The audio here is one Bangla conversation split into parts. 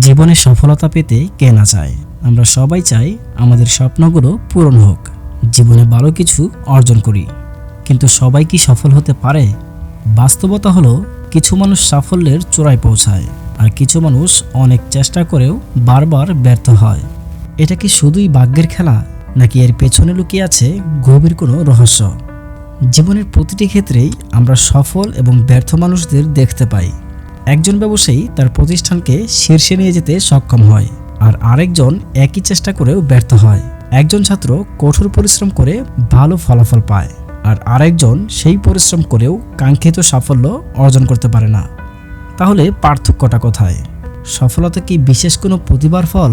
জীবনে সফলতা পেতে কে না চায়। আমরা সবাই চাই আমাদের স্বপ্নগুলো পূরণ হোক, জীবনে ভালো কিছু অর্জন করি। কিন্তু সবাই কি সফল হতে পারে? বাস্তবতা হলো কিছু মানুষ সাফল্যের চূড়ায় পৌঁছায়, আর কিছু মানুষ অনেক চেষ্টা করেও বারবার ব্যর্থ হয়। এটা কি শুধুই ভাগ্যের খেলা, নাকি এর পেছনে লুকিয়ে আছে গভীর কোনো রহস্য? জীবনের প্রতিটি ক্ষেত্রেই আমরা সফল এবং ব্যর্থ মানুষদের দেখতে পাই। একজন ব্যবসায়ী তার প্রতিষ্ঠানকে শীর্ষে নিয়ে যেতে সক্ষম হয়, আর আরেকজন একই চেষ্টা করেও ব্যর্থ হয়। একজন ছাত্র কঠোর পরিশ্রম করে ভালো ফলাফল পায়, আর আরেকজন সেই পরিশ্রম করেও কাঙ্ক্ষিত সাফল্য অর্জন করতে পারে না। তাহলে পার্থক্যটা কোথায়? সফলতা কি বিশেষ কোনো প্রতিভার ফল,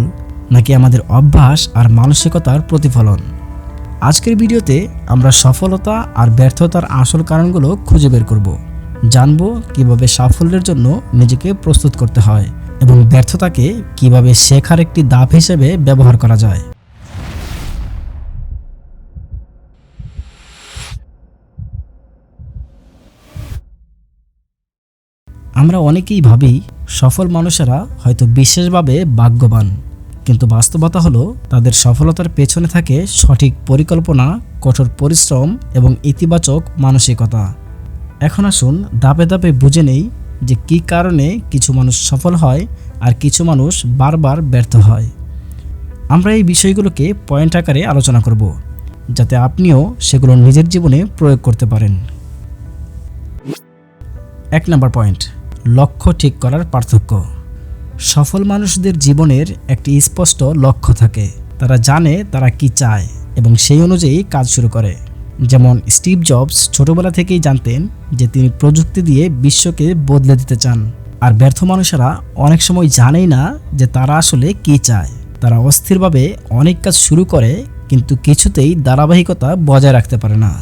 নাকি আমাদের অভ্যাস আর মানসিকতার প্রতিফলন? আজকের ভিডিওতে আমরা সফলতা আর ব্যর্থতার আসল কারণগুলো খুঁজে বের করব। জানব কিভাবে সাফল্যের জন্য নিজেকে প্রস্তুত করতে হয় এবং ব্যর্থতাকে কিভাবে শেখার একটি ধাপ হিসেবে ব্যবহার করা যায়। আমরা অনেকেই ভাবি সফল মানুষেরা হয়তো বিশেষভাবে ভাগ্যবান, কিন্তু বাস্তবতা হলো তাদের সফলতার পেছনে থাকে সঠিক পরিকল্পনা, কঠোর পরিশ্রম এবং ইতিবাচক মানসিকতা। এখন আসুন ধাপে ধাপে বুঝে নেই যে কী কারণে কিছু মানুষ সফল হয় আর কিছু মানুষ বারবার ব্যর্থ হয়। আমরা এই বিষয়গুলোকে পয়েন্ট আকারে আলোচনা করব, যাতে আপনিও সেগুলো নিজের জীবনে প্রয়োগ করতে পারেন। 1 নম্বর পয়েন্ট, লক্ষ্য ঠিক করার পার্থক্য। সফল মানুষদের জীবনের একটি স্পষ্ট লক্ষ্য থাকে। তারা জানে তারা কি চায় এবং সেই অনুযায়ী কাজ শুরু করে। যেমন স্টিভ জবস ছোটবেলা থেকেই জানতেন যে তিনি প্রযুক্তি দিয়ে বিশ্বকে বদলে দিতে চান। আর ব্যর্থ মানুষেরা অনেক সময় জানেই না যে তারা আসলে কি চায়। তারা অস্থিরভাবে অনেক কাজ শুরু করে, কিন্তু কিছুতেই ধারাবাহিকতা বজায় রাখতে পারে না।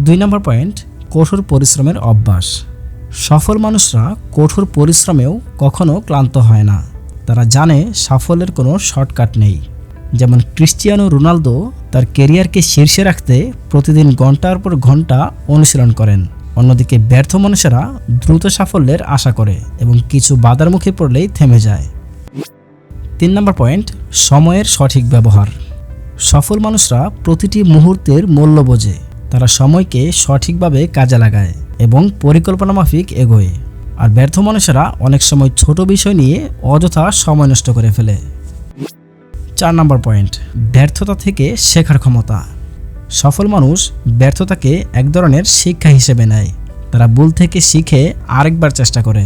2 নম্বর পয়েন্ট, কঠোর পরিশ্রমের অভ্যাস। সফল মানুষরা কঠোর পরিশ্রমেও কখনো ক্লান্ত হয় না। তারা জানে সাফল্যের কোনো শর্টকাট নেই। যেমন ক্রিস্টিয়ানো রোনালদো তার ক্যারিয়ারকে শীর্ষে রাখতে প্রতিদিন ঘন্টার পর ঘন্টা অনুশীলন করেন। অন্যদিকে ব্যর্থ মানুষেরা দ্রুত সাফল্যের আশা করে এবং কিছু বাধার মুখে পড়লেই থেমে যায়। 3 নম্বর পয়েন্ট, সময়ের সঠিক ব্যবহার। সফল মানুষরা প্রতিটি মুহূর্তের মূল্য বোঝে। তারা সময়কে সঠিকভাবে কাজে লাগায় এবং পরিকল্পনা মাফিক এগোয়। আর ব্যর্থ মানুষেরা অনেক সময় ছোট বিষয় নিয়ে অযথা সময় নষ্ট করে ফেলে। 4 নম্বর পয়েন্ট, ব্যর্থতা থেকে শেখার ক্ষমতা। সফল মানুষ ব্যর্থতাকে এক ধরনের শিক্ষা হিসেবে নেয়। তারা ভুল থেকে শিখে আরেকবার চেষ্টা করে।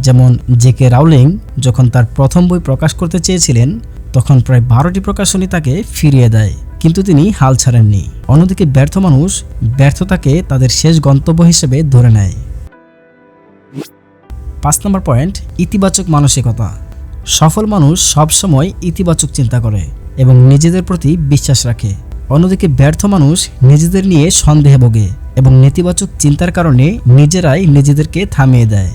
যেমন জেকে রাউলিং যখন তার প্রথম বই প্রকাশ করতে চেয়েছিলেন, তখন প্রায় 12টি প্রকাশনী তাকে ফিরিয়ে দেয়, কিন্তু তিনি হাল ছাড়েননি। অন্যদিকে ব্যর্থ মানুষ ব্যর্থতাকে তাদের শেষ গন্তব্য হিসেবে ধরে নেয়। 5 নম্বর পয়েন্ট, ইতিবাচক মানসিকতা। সফল মানুষ সবসময় ইতিবাচক চিন্তা করে এবং নিজেদের প্রতি বিশ্বাস রাখে। অন্যদিকে ব্যর্থ মানুষ নিজেদের নিয়ে সন্দেহে ভোগে এবং নেতিবাচক চিন্তার কারণে নিজেরাই নিজেদেরকে থামিয়ে দেয়।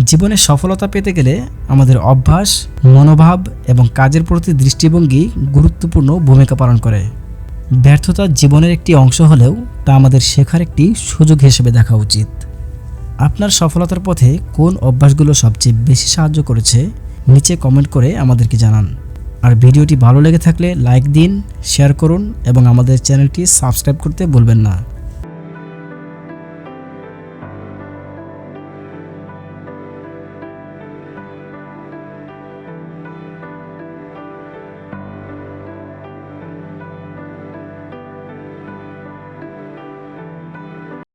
জীবনে সফলতা পেতে গেলে আমাদের অভ্যাস, মনোভাব এবং কাজের প্রতি দৃষ্টিভঙ্গি গুরুত্বপূর্ণ ভূমিকা পালন করে। ব্যর্থতা জীবনের একটি অংশ হলেও তা আমাদের শেখার একটি সুযোগ হিসেবে দেখা উচিত। আপনার সফলতার পথে কোন অভ্যাসগুলো সবচেয়ে বেশি সাহায্য করেছে নিচে কমেন্ট করে আমাদেরকে জানান। আর ভিডিওটি ভালো লেগে থাকলে লাইক দিন, শেয়ার করুন এবং আমাদের চ্যানেলটি সাবস্ক্রাইব করতে ভুলবেন না।